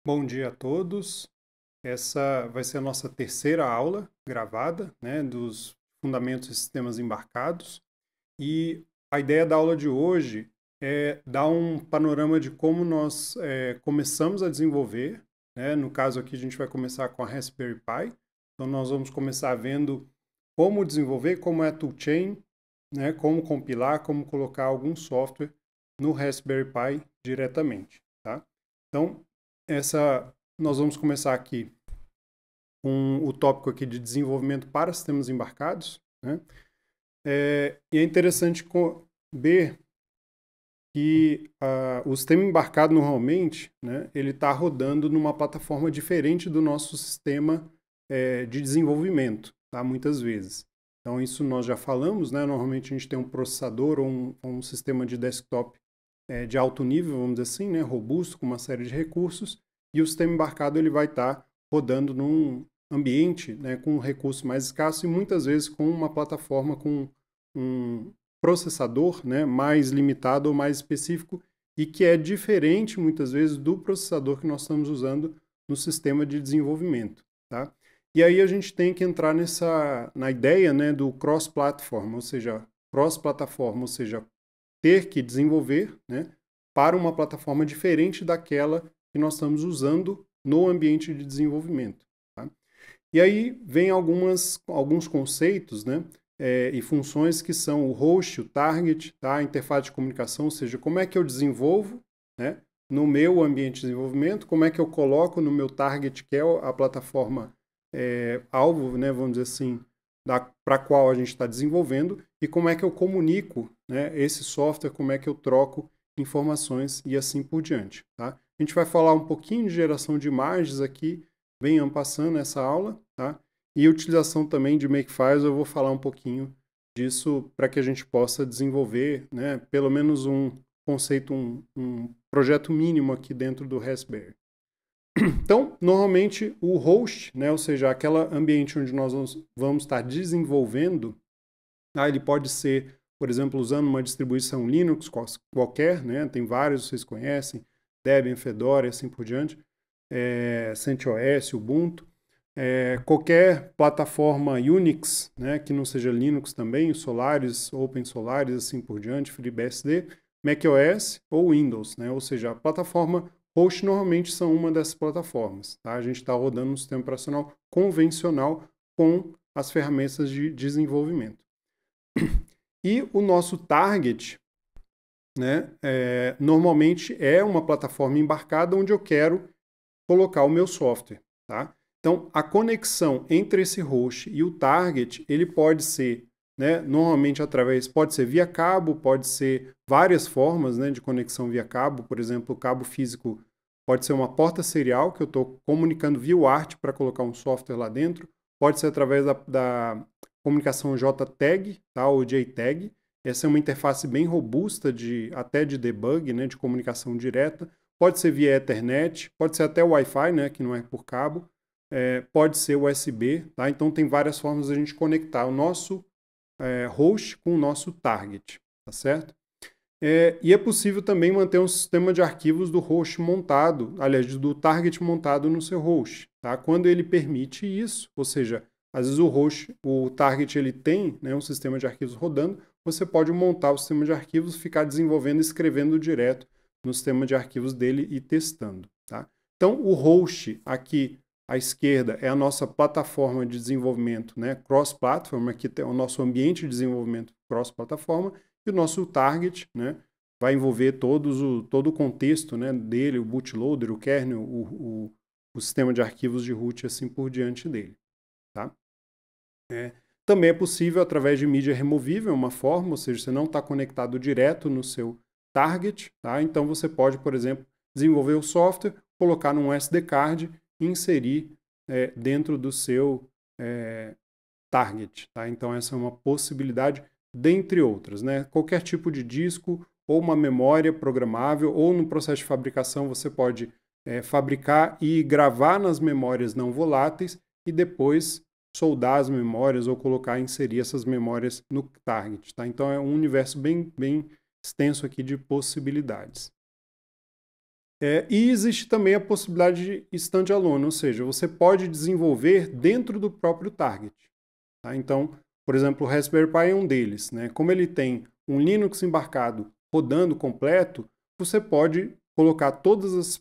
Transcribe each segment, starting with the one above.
Bom dia a todos. Essa vai ser a nossa terceira aula gravada, né, dos fundamentos de sistemas embarcados. E a ideia da aula de hoje é dar um panorama de como nós começamos a desenvolver, né? No caso aqui a gente vai começar com a Raspberry Pi. Então nós vamos começar vendo como desenvolver, como é a toolchain, né, como compilar, como colocar algum software no Raspberry Pi diretamente, tá? Então, nós vamos começar aqui com o tópico aqui de desenvolvimento para sistemas embarcados, né? E é interessante ver que o sistema embarcado normalmente, né, ele está rodando numa plataforma diferente do nosso sistema de desenvolvimento, tá? Muitas vezes. Então isso nós já falamos, né? Normalmente a gente tem um processador ou um sistema de desktop de alto nível, vamos dizer assim, né? Robusto, com uma série de recursos, e o sistema embarcado ele vai estar rodando num ambiente, né, com um recurso mais escasso e muitas vezes com uma plataforma com um processador, né, mais limitado ou mais específico e que é diferente muitas vezes do processador que nós estamos usando no sistema de desenvolvimento, tá? E aí a gente tem que entrar na ideia, né, do cross-platform, ou seja, cross-plataforma, ou seja, ter que desenvolver, né, para uma plataforma diferente daquela que nós estamos usando no ambiente de desenvolvimento. Tá? E aí vem alguns conceitos, né, e funções que são o host, o target, tá, a interface de comunicação, ou seja, como é que eu desenvolvo, né, no meu ambiente de desenvolvimento, como é que eu coloco no meu target, que é a plataforma alvo, né, vamos dizer assim, para a qual a gente está desenvolvendo, e como é que eu comunico, né, esse software, como é que eu troco informações e assim por diante. Tá? A gente vai falar um pouquinho de geração de imagens aqui, bem passando nessa aula, tá? E utilização também de Makefiles, eu vou falar um pouquinho disso para que a gente possa desenvolver, né, pelo menos um conceito, um projeto mínimo aqui dentro do Raspberry. Então, normalmente o host, né, ou seja, aquele ambiente onde nós vamos estar desenvolvendo, ele pode ser, por exemplo, usando uma distribuição Linux qualquer, né, tem vários, vocês conhecem, Debian, Fedora e assim por diante, CentOS, Ubuntu, qualquer plataforma Unix, né, que não seja Linux também, Solaris, OpenSolaris, assim por diante, FreeBSD, macOS ou Windows, né, ou seja, a plataforma host normalmente são uma dessas plataformas. Tá? A gente está rodando um sistema operacional convencional com as ferramentas de desenvolvimento. E o nosso target, né, normalmente é uma plataforma embarcada onde eu quero colocar o meu software. Tá? Então, a conexão entre esse host e o target, ele pode ser, né, normalmente pode ser via cabo, pode ser várias formas, né, de conexão via cabo, por exemplo, o cabo físico pode ser uma porta serial, que eu estou comunicando via UART para colocar um software lá dentro, pode ser através da comunicação JTAG, tá, ou JTAG, essa é uma interface bem robusta até de debug, né, de comunicação direta. Pode ser via Ethernet, pode ser até Wi-Fi, né, que não é por cabo. Pode ser USB, tá? Então tem várias formas de a gente conectar o nosso host com o nosso target, tá certo? E é possível também manter um sistema de arquivos do host montado, aliás, do target montado no seu host, tá? Quando ele permite isso, ou seja, às vezes o target ele tem, né, um sistema de arquivos rodando, você pode montar o sistema de arquivos, ficar desenvolvendo e escrevendo direto no sistema de arquivos dele e testando, tá? Então, o host aqui à esquerda é a nossa plataforma de desenvolvimento, né, cross-platform, aqui tem o nosso ambiente de desenvolvimento cross-plataforma, e o nosso target, né, vai envolver todo o contexto, né, dele, o bootloader, o kernel, o sistema de arquivos de root e assim por diante dele. Tá? Também é possível através de mídia removível, uma forma, ou seja, você não está conectado direto no seu target, tá? Então você pode, por exemplo, desenvolver o software, colocar num SD card e inserir dentro do seu target. Tá? Então essa é uma possibilidade, dentre outras. Né? Qualquer tipo de disco ou uma memória programável ou no processo de fabricação você pode fabricar e gravar nas memórias não voláteis e depois soldar as memórias ou inserir essas memórias no target. Tá? Então é um universo bem extenso aqui de possibilidades. E existe também a possibilidade de standalone, ou seja, você pode desenvolver dentro do próprio target. Tá? Então, por exemplo, o Raspberry Pi é um deles. Né? Como ele tem um Linux embarcado rodando completo, você pode colocar todos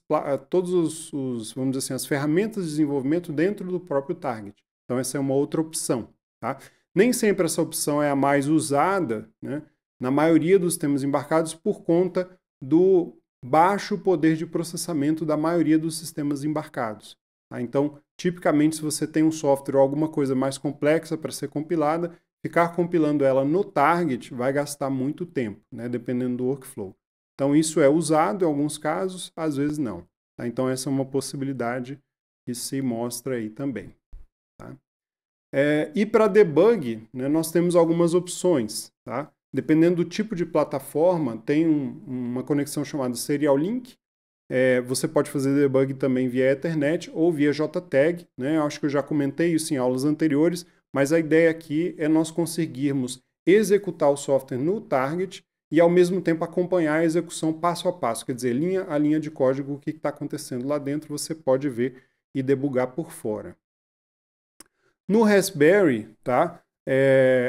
vamos dizer assim, as ferramentas de desenvolvimento dentro do próprio target. Então, essa é uma outra opção. Tá? Nem sempre essa opção é a mais usada, né, na maioria dos sistemas embarcados por conta do baixo poder de processamento da maioria dos sistemas embarcados. Tá? Então, tipicamente, se você tem um software ou alguma coisa mais complexa para ser compilada, ficar compilando ela no target vai gastar muito tempo, né, dependendo do workflow. Então, isso é usado em alguns casos, às vezes não. Tá? Então, essa é uma possibilidade que se mostra aí também. Tá? E para debug, né, nós temos algumas opções. Tá? Dependendo do tipo de plataforma, tem uma conexão chamada Serial Link. Você pode fazer debug também via Ethernet ou via JTAG. Né? Eu acho que eu já comentei isso em aulas anteriores, mas a ideia aqui é nós conseguirmos executar o software no target e, ao mesmo tempo, acompanhar a execução passo a passo. Quer dizer, linha a linha de código, o que está acontecendo lá dentro, você pode ver e debugar por fora. No Raspberry, tá?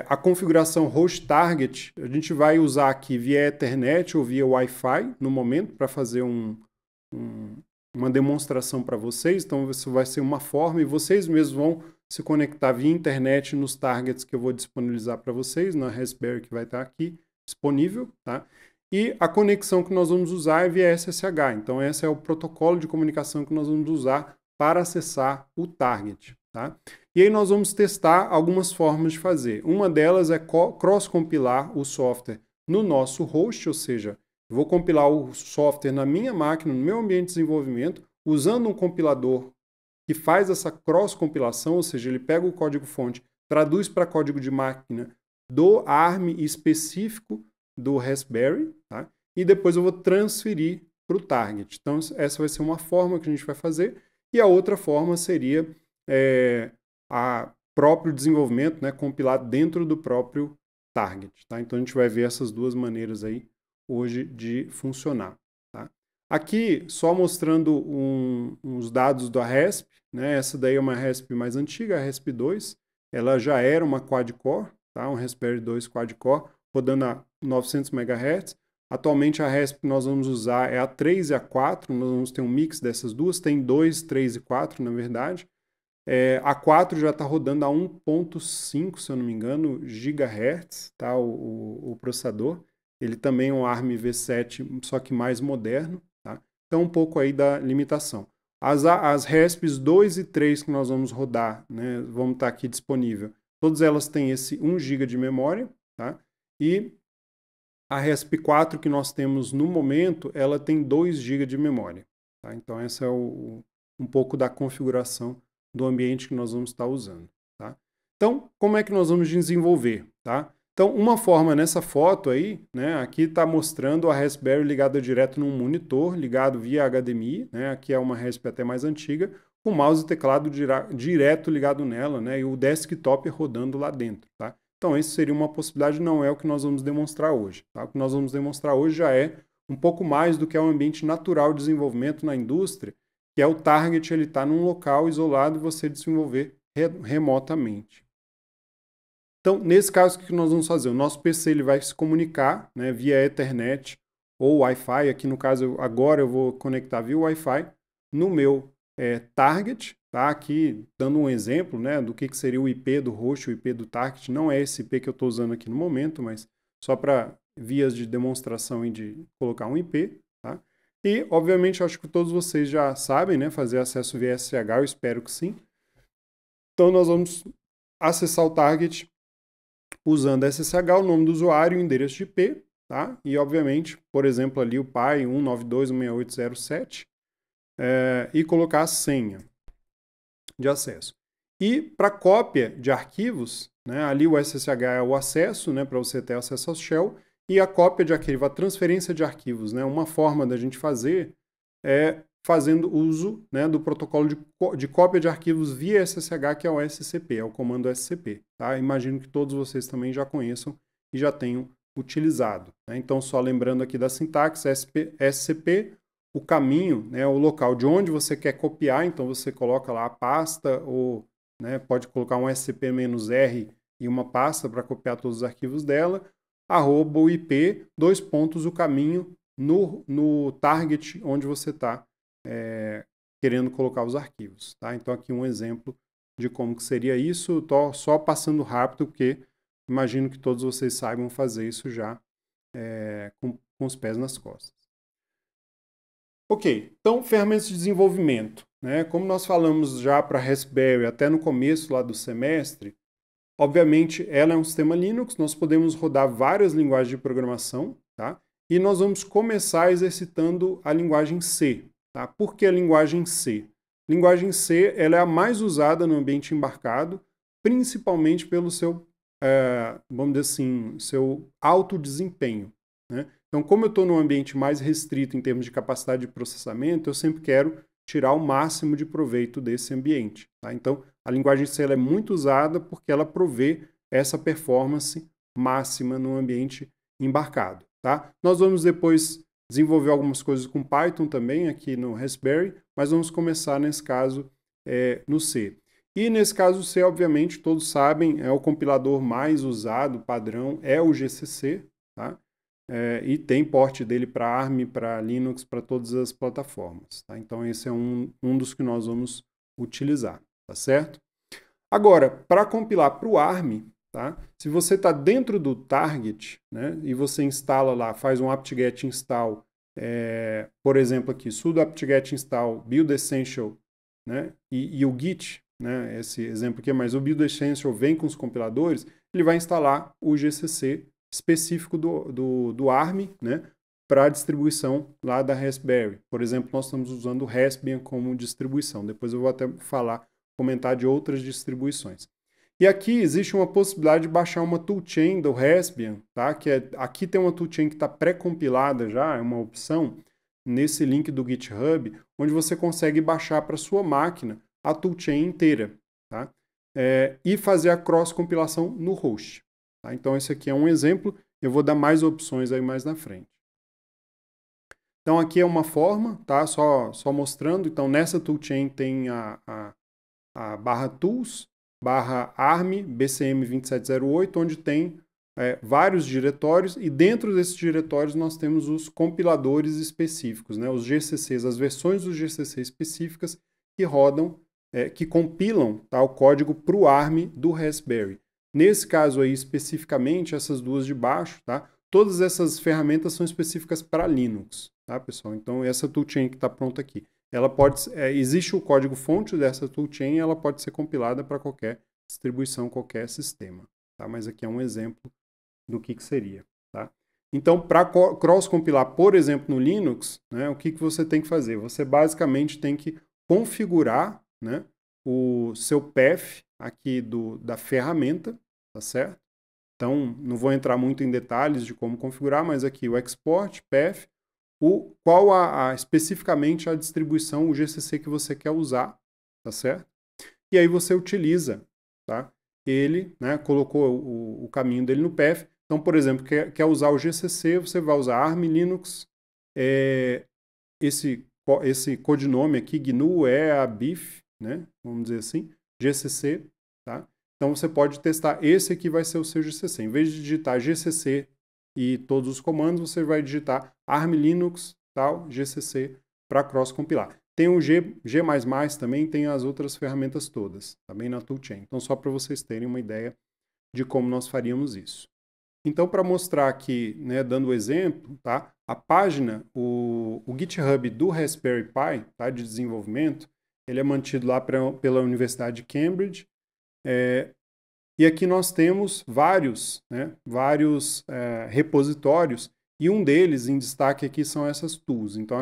A configuração host target, a gente vai usar aqui via Ethernet ou via Wi-Fi no momento para fazer uma demonstração para vocês. Então, isso vai ser uma forma e vocês mesmos vão se conectar via internet nos targets que eu vou disponibilizar para vocês, na Raspberry que vai estar aqui disponível, tá? E a conexão que nós vamos usar é via SSH. Então, esse é o protocolo de comunicação que nós vamos usar para acessar o target, tá? E aí nós vamos testar algumas formas de fazer. Uma delas é cross-compilar o software no nosso host, ou seja, eu vou compilar o software na minha máquina, no meu ambiente de desenvolvimento, usando um compilador que faz essa cross-compilação, ou seja, ele pega o código-fonte, traduz para código de máquina do ARM específico do Raspberry, tá? E depois eu vou transferir para o target. Então, essa vai ser uma forma que a gente vai fazer. E a outra forma seria a próprio desenvolvimento, né, compilado dentro do próprio target. Tá? Então, a gente vai ver essas duas maneiras aí hoje de funcionar. Tá? Aqui, só mostrando uns dados da RESP, né? Essa daí é uma RESP mais antiga, a RESP 2. Ela já era uma quad-core, tá? Um Raspberry 2 quad-core, rodando a 900 MHz. Atualmente, a RESP que nós vamos usar é a 3 e a 4, nós vamos ter um mix dessas duas, tem 2, 3 e 4, na verdade. A 4 já está rodando a 1.5, se eu não me engano, GHz, tá? O processador. Ele também é um ARM V7, só que mais moderno. Tá? Então, um pouco aí da limitação. As RESPs 2 e 3 que nós vamos rodar, né, vamos estar aqui disponível, todas elas têm esse 1 GB de memória. Tá? E a RESP 4 que nós temos no momento, ela tem 2 GB de memória. Tá? Então, essa é um pouco da configuração do ambiente que nós vamos estar usando. Tá? Então, como é que nós vamos desenvolver? Tá? Então, uma forma nessa foto aí, né, aqui está mostrando a Raspberry ligada direto num monitor, ligado via HDMI, né, aqui é uma Raspberry até mais antiga, com mouse e teclado direto ligado nela, né, e o desktop rodando lá dentro. Tá? Então, isso seria uma possibilidade, não é o que nós vamos demonstrar hoje. Tá? O que nós vamos demonstrar hoje já é um pouco mais do que é um ambiente natural de desenvolvimento na indústria, que é o target, ele está num local isolado e você desenvolver remotamente. Então, nesse caso, o que nós vamos fazer? O nosso PC ele vai se comunicar, né, via Ethernet ou Wi-Fi. Aqui no caso, agora eu vou conectar via Wi-Fi no meu target. Tá? Aqui, dando um exemplo, né, do que seria o IP do host, o IP do target. Não é esse IP que eu estou usando aqui no momento, mas só para vias de demonstração e de colocar um IP. Tá? E, obviamente, acho que todos vocês já sabem, né, fazer acesso via SSH, eu espero que sim. Então, nós vamos acessar o target usando SSH, o nome do usuário e o endereço de IP, tá? E, obviamente, por exemplo, ali o PAI 192.168.0.7 e colocar a senha de acesso. E para cópia de arquivos, né, ali o SSH é o acesso, né, para você ter acesso ao shell, e a cópia de arquivo, a transferência de arquivos, né, uma forma da gente fazer é fazendo uso, né, do protocolo de cópia de arquivos via SSH, que é o SCP, é o comando SCP. Tá? Imagino que todos vocês também já conheçam e já tenham utilizado. Né? Então, só lembrando aqui da sintaxe, SCP, o caminho, né, o local de onde você quer copiar, então você coloca lá a pasta, ou né, pode colocar um scp-r e uma pasta para copiar todos os arquivos dela, arroba o IP, o caminho no target onde você está querendo colocar os arquivos. Tá? Então aqui um exemplo de como que seria isso, estou só passando rápido, porque imagino que todos vocês saibam fazer isso já com os pés nas costas. Ok, então ferramentas de desenvolvimento. Né? Como nós falamos já para Raspberry até no começo lá do semestre, obviamente ela é um sistema Linux, nós podemos rodar várias linguagens de programação, tá? E nós vamos começar exercitando a linguagem C. Tá? Por que a linguagem C? A linguagem C ela é a mais usada no ambiente embarcado, principalmente pelo seu, vamos dizer assim, seu alto desempenho. Né? Então, como eu estou num ambiente mais restrito em termos de capacidade de processamento, eu sempre quero tirar o máximo de proveito desse ambiente. Tá? Então, a linguagem C ela é muito usada porque ela provê essa performance máxima no ambiente embarcado. Tá? Nós vamos depois desenvolver algumas coisas com Python também aqui no Raspberry, mas vamos começar nesse caso no C. E nesse caso C, obviamente, todos sabem, é o compilador mais usado, padrão, é o GCC, tá? E tem porte dele para ARM, para Linux, para todas as plataformas. Tá? Então esse é um dos que nós vamos utilizar, tá certo? Agora, para compilar para o ARM, tá? Se você está dentro do target, né, e você instala lá, faz um apt-get install, por exemplo aqui, sudo apt-get install build essential, né, e o git, né, esse exemplo aqui, mas o build essential vem com os compiladores, ele vai instalar o GCC específico do ARM, né, para a distribuição lá da Raspberry. Por exemplo, nós estamos usando o Raspbian como distribuição. Depois eu vou até comentar de outras distribuições. E aqui existe uma possibilidade de baixar uma toolchain do Raspbian, tá? Aqui tem uma toolchain que está pré-compilada já, é uma opção, nesse link do GitHub, onde você consegue baixar para sua máquina a toolchain inteira, tá? E fazer a cross-compilação no host. Tá? Então esse aqui é um exemplo, eu vou dar mais opções aí mais na frente. Então aqui é uma forma, tá? Só mostrando, então nessa toolchain tem a barra tools, barra ARM, BCM2708, onde tem vários diretórios, e dentro desses diretórios nós temos os compiladores específicos, né? Os GCCs, as versões do GCC específicas que rodam, que compilam, tá, o código para o ARM do Raspberry. Nesse caso aí, especificamente, essas duas de baixo, tá? Todas essas ferramentas são específicas para Linux, tá, pessoal? Então, essa toolchain que está pronta aqui, ela pode, existe o código-fonte dessa toolchain e ela pode ser compilada para qualquer distribuição, qualquer sistema, tá? Mas aqui é um exemplo do que seria, tá? Então, para cross-compilar, por exemplo, no Linux, né, o que você tem que fazer? Você basicamente tem que configurar, né, o seu path aqui da ferramenta, tá certo? Então, não vou entrar muito em detalhes de como configurar, mas aqui o export, path, qual especificamente a distribuição, o GCC que você quer usar, tá certo? E aí você utiliza, tá? Ele, né, colocou o caminho dele no path. Então, por exemplo, quer usar o GCC, você vai usar ARM Linux, esse codinome aqui, GNU, a BIF, né, vamos dizer assim, GCC, tá? Então você pode testar esse aqui vai ser o seu GCC. Em vez de digitar GCC e todos os comandos, você vai digitar ARM Linux, tal, GCC, para cross-compilar. Tem o G++ também, tem as outras ferramentas todas, também na toolchain. Então só para vocês terem uma ideia de como nós faríamos isso. Então, para mostrar aqui, né, dando o exemplo, tá, a página, o GitHub do Raspberry Pi, tá, de desenvolvimento, ele é mantido lá pela Universidade de Cambridge. E aqui nós temos vários repositórios, e um deles em destaque aqui são essas tools. Então,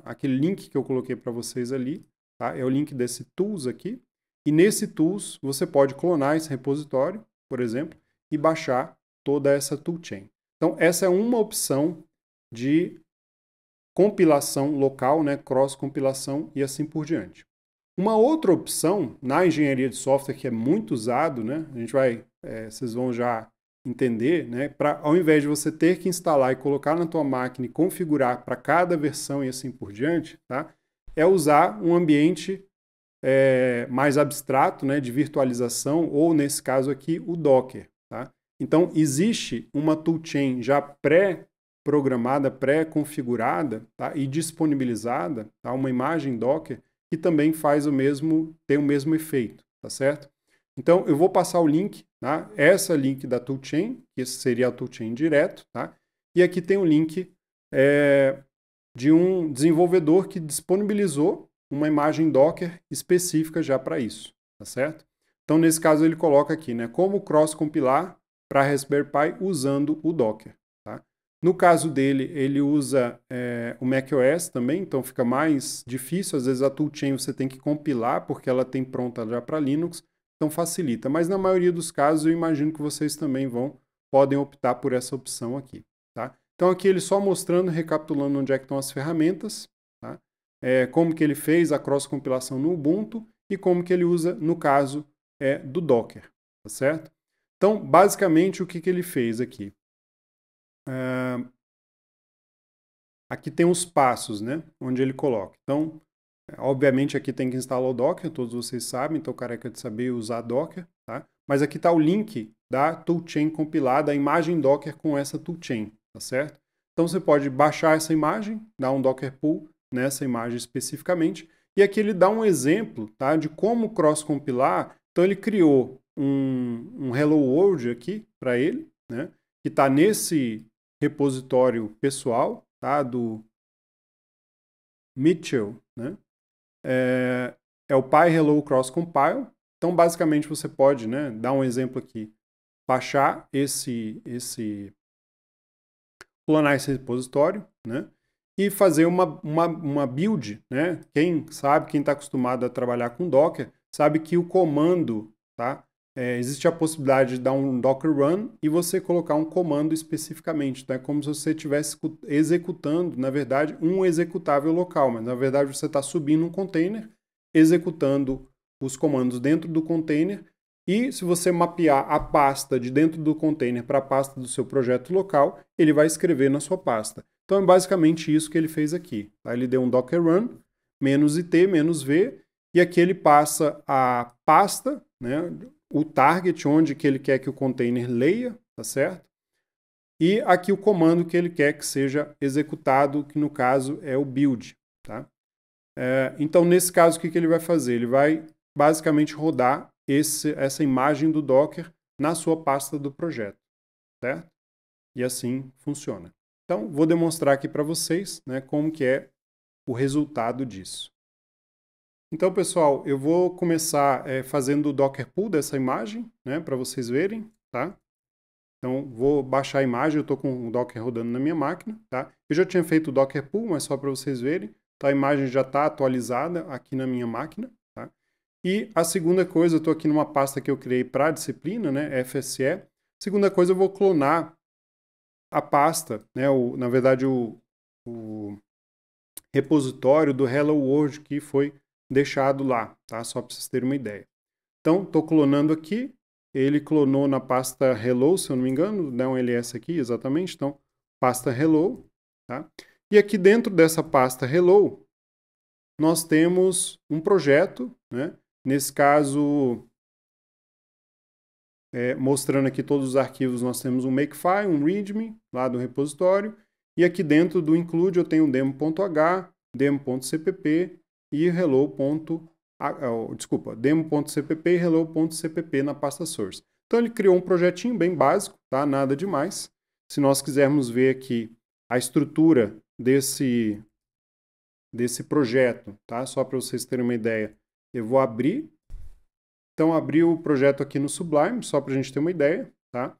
aquele link que eu coloquei para vocês ali, tá, é o link desse tools aqui. E nesse tools você pode clonar esse repositório, por exemplo, e baixar toda essa toolchain. Então, essa é uma opção de compilação local, né, cross-compilação e assim por diante. Uma outra opção na engenharia de software que é muito usado, né, vocês vão já entender, né, ao invés de você ter que instalar e colocar na tua máquina e configurar para cada versão e assim por diante, tá, é usar um ambiente mais abstrato, né, de virtualização, ou nesse caso aqui, o Docker. Tá? Então, existe uma toolchain já pré-programada, pré-configurada, tá, e disponibilizada, tá, uma imagem Docker, que também faz tem o mesmo efeito, tá certo? Então, eu vou passar o link, tá? Essa link da toolchain, que seria a toolchain direto, tá? E aqui tem o link de um desenvolvedor que disponibilizou uma imagem Docker específica já para isso, tá certo? Então, nesse caso, ele coloca aqui, né, como cross-compilar para Raspberry Pi usando o Docker. Tá? No caso dele, ele usa o macOS também, então fica mais difícil. Às vezes a toolchain você tem que compilar, porque ela tem pronta já para Linux, então facilita. Mas na maioria dos casos, eu imagino que vocês também podem optar por essa opção aqui. Tá? Então aqui ele só mostrando, recapitulando onde é que estão as ferramentas, tá? Como que ele fez a cross-compilação no Ubuntu e como que ele usa no caso do Docker, tá certo? Então, basicamente, o que que ele fez aqui? Aqui tem os passos, né? Onde ele coloca. Então, obviamente aqui tem que instalar o Docker, todos vocês sabem, então careca de saber usar Docker, tá? Mas aqui está o link da toolchain compilada, a imagem Docker com essa toolchain, tá certo? Então você pode baixar essa imagem, dar um Docker pull nessa imagem especificamente, e aqui ele dá um exemplo, tá, de como cross-compilar. Então ele criou um Hello World aqui para ele, né, que está nesse repositório pessoal, tá, do Mitchell, né? É o PyHello Cross Compile. Então, basicamente, você pode, né, dar um exemplo aqui, baixar clonar esse repositório, né, e fazer uma build, né? Quem está acostumado a trabalhar com Docker, sabe que o comando, tá? Existe a possibilidade de dar um Docker Run e você colocar um comando especificamente. Então é como se você estivesse executando, na verdade, um executável local, mas na verdade você está subindo um container, executando os comandos dentro do container, e se você mapear a pasta de dentro do container para a pasta do seu projeto local, ele vai escrever na sua pasta. Então é basicamente isso que ele fez aqui. Tá? Ele deu um Docker Run, -it, -v, e aqui ele passa a pasta, né, o target, onde que ele quer que o container leia, tá certo? E aqui o comando que ele quer que seja executado, que no caso é o build, tá? Então, nesse caso, o que ele vai fazer? Ele vai basicamente rodar essa imagem do Docker na sua pasta do projeto, certo? E assim funciona. Então, vou demonstrar aqui para vocês, né, como que é o resultado disso. Então, pessoal, eu vou começar fazendo o Docker pull dessa imagem, né, para vocês verem, tá? Então, vou baixar a imagem, eu estou com o Docker rodando na minha máquina, tá? Eu já tinha feito o Docker pull, mas só para vocês verem. Então, a imagem já está atualizada aqui na minha máquina, tá? E a segunda coisa, eu estou aqui numa pasta que eu criei para a disciplina, né, FSE. Segunda coisa, eu vou clonar a pasta, né, na verdade, o repositório do Hello World que foi deixado lá, tá? Só para vocês terem uma ideia. Então, estou clonando aqui. Ele clonou na pasta Hello, se eu não me engano, dá um ls aqui, exatamente. Então, pasta Hello, tá? E aqui dentro dessa pasta Hello, nós temos um projeto, né? Nesse caso, mostrando aqui todos os arquivos, nós temos um makefile, um readme, lá do repositório, e aqui dentro do include eu tenho um demo.h, demo.cpp e demo.cpp e hello.cpp na pasta source. Então ele criou um projetinho bem básico, tá? Nada demais. Se nós quisermos ver aqui a estrutura desse projeto, tá? Só para vocês terem uma ideia, eu vou abrir. Então, abri o projeto aqui no Sublime, só para a gente ter uma ideia, tá?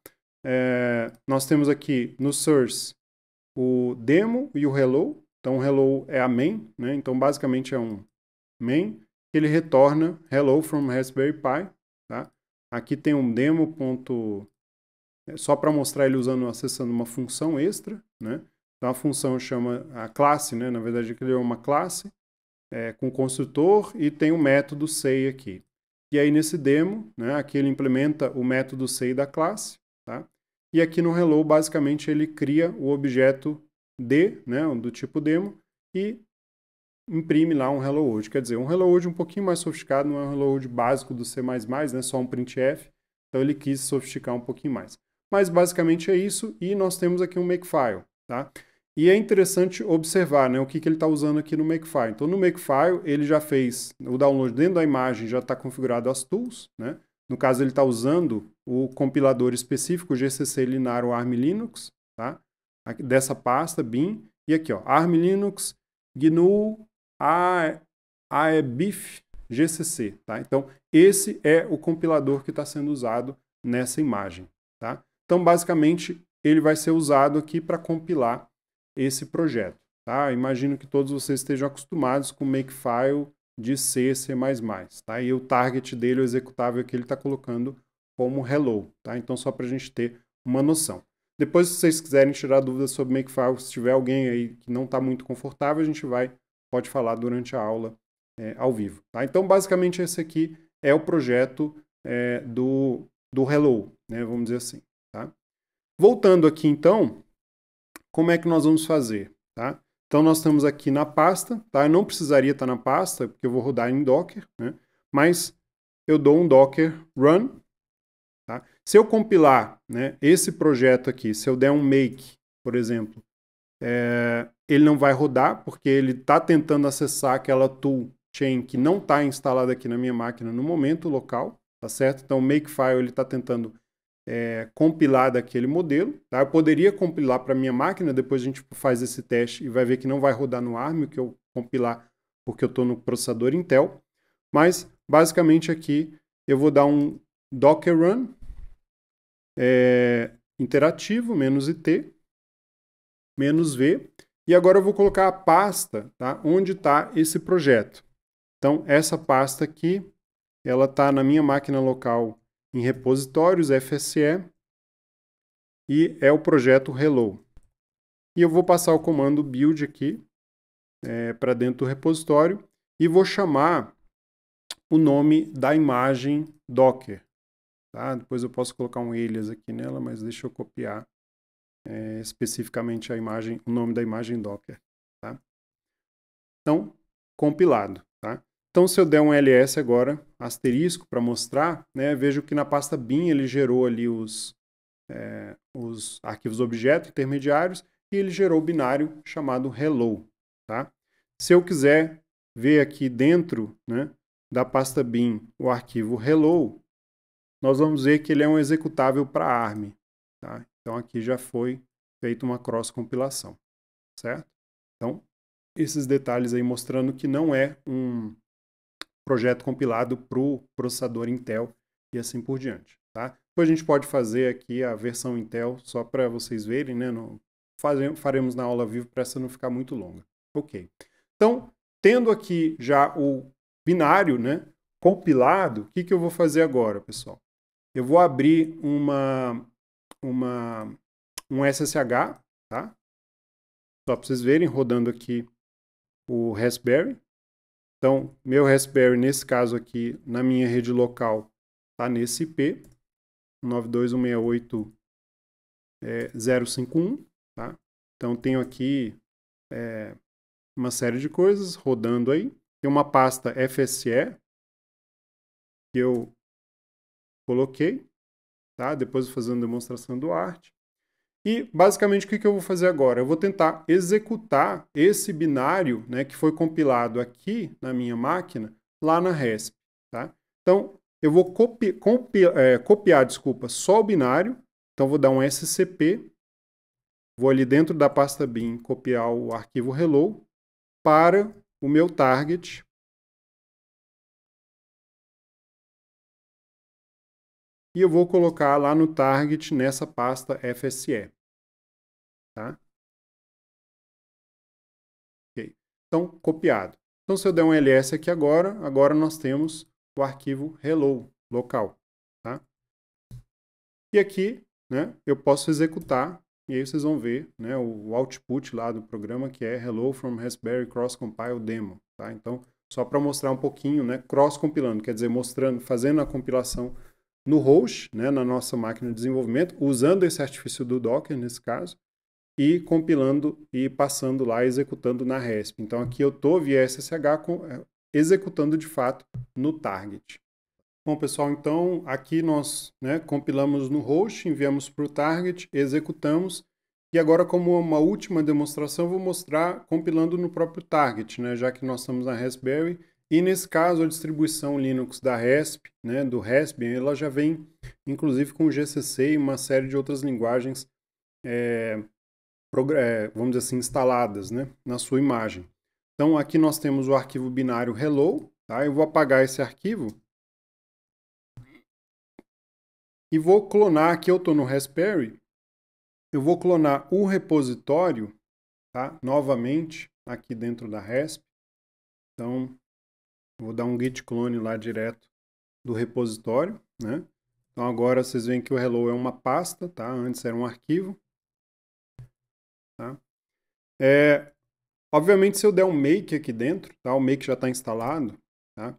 Nós temos aqui no source o demo e o hello. Então, o hello é a main, né? Então, basicamente é um main. Ele retorna hello from Raspberry Pi, tá? Aqui tem um demo. Só para mostrar ele acessando uma função extra, né? Então, a função chama a classe, né? Na verdade, ele é uma classe com construtor e tem o método say aqui. E aí, nesse demo, né, aqui ele implementa o método say da classe, tá? E aqui no hello, basicamente, ele cria o objeto D, né, do tipo demo, e imprime lá um hello world. Quer dizer, um hello world um pouquinho mais sofisticado, não é um hello world básico do C++, né, só um printf, então ele quis sofisticar um pouquinho mais. Mas basicamente é isso, e nós temos aqui um makefile, tá? E é interessante observar, né, o que ele está usando aqui no makefile. Então no makefile ele já fez o download dentro da imagem, já está configurado as tools, né? No caso ele está usando o compilador específico GCC Linaro ARM Linux, tá? Aqui, dessa pasta bin, e aqui ó, ARM Linux GNU aebif GCC, tá? Então esse é o compilador que está sendo usado nessa imagem, tá? Então basicamente ele vai ser usado aqui para compilar esse projeto, tá? Imagino que todos vocês estejam acostumados com o makefile de C, C++, tá? E o target dele, o executável que ele está colocando como hello, tá? Então só para a gente ter uma noção. Depois, se vocês quiserem tirar dúvidas sobre makefile, se tiver alguém aí que não está muito confortável, a gente pode falar durante a aula ao vivo, tá? Então basicamente esse aqui é o projeto do hello, né? Vamos dizer assim, tá? Voltando aqui então, como é que nós vamos fazer, tá? Então nós estamos aqui na pasta, tá? Eu não precisaria estar na pasta, porque eu vou rodar em Docker, né? Mas eu dou um Docker run, tá? Se eu compilar, né, esse projeto aqui, se eu der um make, por exemplo, ele não vai rodar, porque ele está tentando acessar aquela tool chain que não está instalada aqui na minha máquina no momento local, tá certo? Então o makefile ele está tentando compilar daquele modelo. Tá? Eu poderia compilar para a minha máquina, depois a gente faz esse teste e vai ver que não vai rodar no ARM, o que eu compilar porque eu estou no processador Intel. Mas, basicamente aqui, eu vou dar um Docker Run interativo, -it, -v, e agora eu vou colocar a pasta, tá? Onde está esse projeto. Então, essa pasta aqui, ela está na minha máquina local em repositórios, FSE, e é o projeto hello. E eu vou passar o comando build aqui para dentro do repositório e vou chamar o nome da imagem Docker. Tá? Depois eu posso colocar um alias aqui nela, mas deixa eu copiar especificamente a imagem, o nome da imagem Docker. Tá? Então, compilado. Tá? Então, se eu der um ls agora, asterisco, para mostrar, né, vejo que na pasta bin ele gerou ali os arquivos objeto intermediários e ele gerou o binário chamado hello. Tá? Se eu quiser ver aqui dentro, né, da pasta bin o arquivo hello, nós vamos ver que ele é um executável para ARM. Tá? Então aqui já foi feita uma cross-compilação, certo? Então, esses detalhes aí mostrando que não é um projeto compilado para o processador Intel e assim por diante. Tá? Depois a gente pode fazer aqui a versão Intel, só para vocês verem, né? Faremos na aula viva para essa não ficar muito longa. Ok. Então, tendo aqui já o binário, né, compilado, o que eu vou fazer agora, pessoal? Eu vou abrir um SSH, tá? Só para vocês verem, rodando aqui o Raspberry. Então, meu Raspberry, nesse caso aqui, na minha rede local, está nesse IP, 92.168.051, tá? Então, tenho aqui uma série de coisas rodando aí. Tem uma pasta FSE que eu coloquei, tá? Depois eu vou fazer uma demonstração do art. E, basicamente, o que eu vou fazer agora? Eu vou tentar executar esse binário, né, que foi compilado aqui na minha máquina, lá na RESP. Tá? Então, eu vou copiar, só o binário. Então, vou dar um SCP, vou ali dentro da pasta bin copiar o arquivo hello para o meu target. E eu vou colocar lá no target nessa pasta FSE. Tá? Okay. Então, copiado. Então, se eu der um ls aqui agora nós temos o arquivo hello local. Tá? E aqui, né, eu posso executar, e aí vocês vão ver, né, o output lá do programa, que é hello from Raspberry cross compile demo. Tá? Então, só para mostrar um pouquinho, né, cross compilando, quer dizer, mostrando, fazendo a compilação no host, né, na nossa máquina de desenvolvimento, usando esse artifício do Docker, nesse caso, e compilando e passando lá, executando na RESP. Então aqui eu estou via SSH executando de fato no target. Bom, pessoal, então aqui nós, né, compilamos no host, enviamos para o target, executamos, e agora, como uma última demonstração, vou mostrar compilando no próprio target, né, já que nós estamos na Raspberry. E nesse caso, a distribuição Linux da RESP, né, do Raspbian, ela já vem, inclusive, com o GCC e uma série de outras linguagens, vamos dizer assim, instaladas, né, na sua imagem. Então, aqui nós temos o arquivo binário hello, tá? Eu vou apagar esse arquivo e vou clonar, aqui eu estou no Raspberry, eu vou clonar o repositório, tá? Novamente, aqui dentro da RESP. Então, vou dar um git clone lá direto do repositório, né? Então agora vocês veem que o hello é uma pasta, tá? Antes era um arquivo. Tá? Obviamente, se eu der um make aqui dentro, tá? O make já está instalado, tá?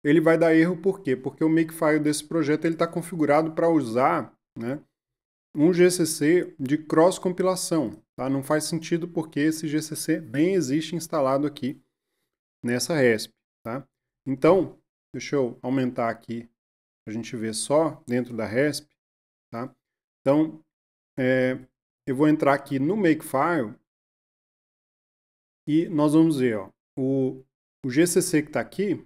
Ele vai dar erro por quê? Porque o makefile desse projeto está configurado para usar, né, um GCC de cross-compilação. Tá? Não faz sentido porque esse GCC nem existe instalado aqui nessa RESP. Tá? Então, deixa eu aumentar aqui para a gente ver só dentro da RESP. Tá? Então, eu vou entrar aqui no Makefile e nós vamos ver ó, o GCC que está aqui,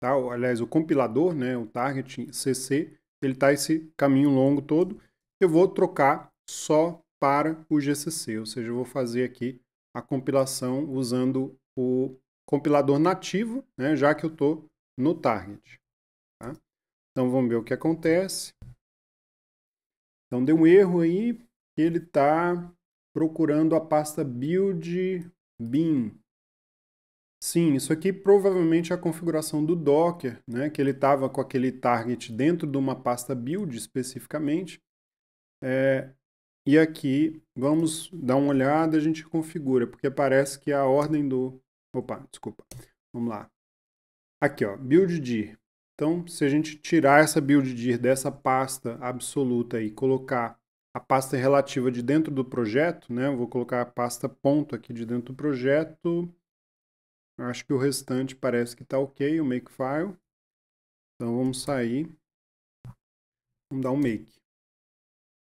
tá? Aliás, o compilador, né, o target CC, ele está esse caminho longo todo. Eu vou trocar só para o GCC, ou seja, eu vou fazer aqui a compilação usando o compilador nativo, né, já que eu estou no target. Tá? Então vamos ver o que acontece. Então deu um erro aí, ele está procurando a pasta build bin. Sim, isso aqui provavelmente é a configuração do Docker, né, que ele estava com aquele target dentro de uma pasta build especificamente. E aqui, vamos dar uma olhada, a gente configura, porque parece que a ordem do... Opa, desculpa. Vamos lá. Aqui, ó, build dir. Então, se a gente tirar essa build dir dessa pasta absoluta e colocar a pasta relativa de dentro do projeto, né, eu vou colocar a pasta ponto aqui de dentro do projeto. Acho que o restante parece que está ok, o makefile. Então vamos sair. Vamos dar um make.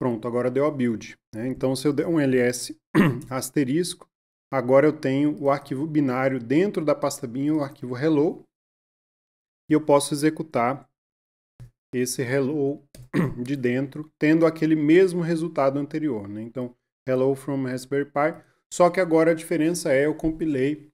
Pronto, agora deu a build. Né? Então se eu der um ls asterisco, agora eu tenho o arquivo binário dentro da pasta bin, o arquivo hello. E eu posso executar esse hello de dentro, tendo aquele mesmo resultado anterior. Né? Então, hello from Raspberry Pi. Só que agora a diferença é eu compilei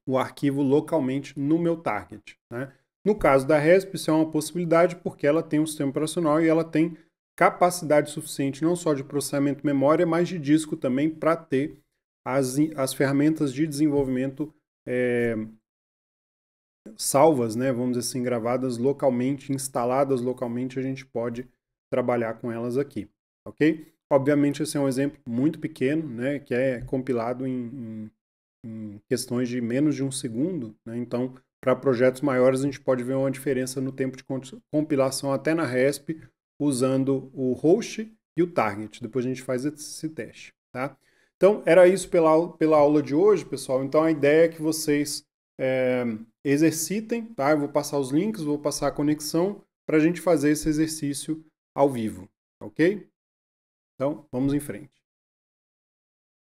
o arquivo localmente no meu target. Né? No caso da RESP, isso é uma possibilidade porque ela tem um sistema operacional e ela tem capacidade suficiente não só de processamento de memória, mas de disco também para ter as ferramentas de desenvolvimento salvas, né, vamos dizer assim, gravadas localmente, instaladas localmente, a gente pode trabalhar com elas aqui, ok? Obviamente esse é um exemplo muito pequeno, né, que é compilado em questões de menos de um segundo, né? Então, para projetos maiores, a gente pode ver uma diferença no tempo de compilação até na RESP, usando o host e o target. Depois a gente faz esse teste. Tá? Então, era isso pela aula de hoje, pessoal. Então, a ideia é que vocês exercitem. Tá? Eu vou passar os links, vou passar a conexão para a gente fazer esse exercício ao vivo. Ok? Então, vamos em frente.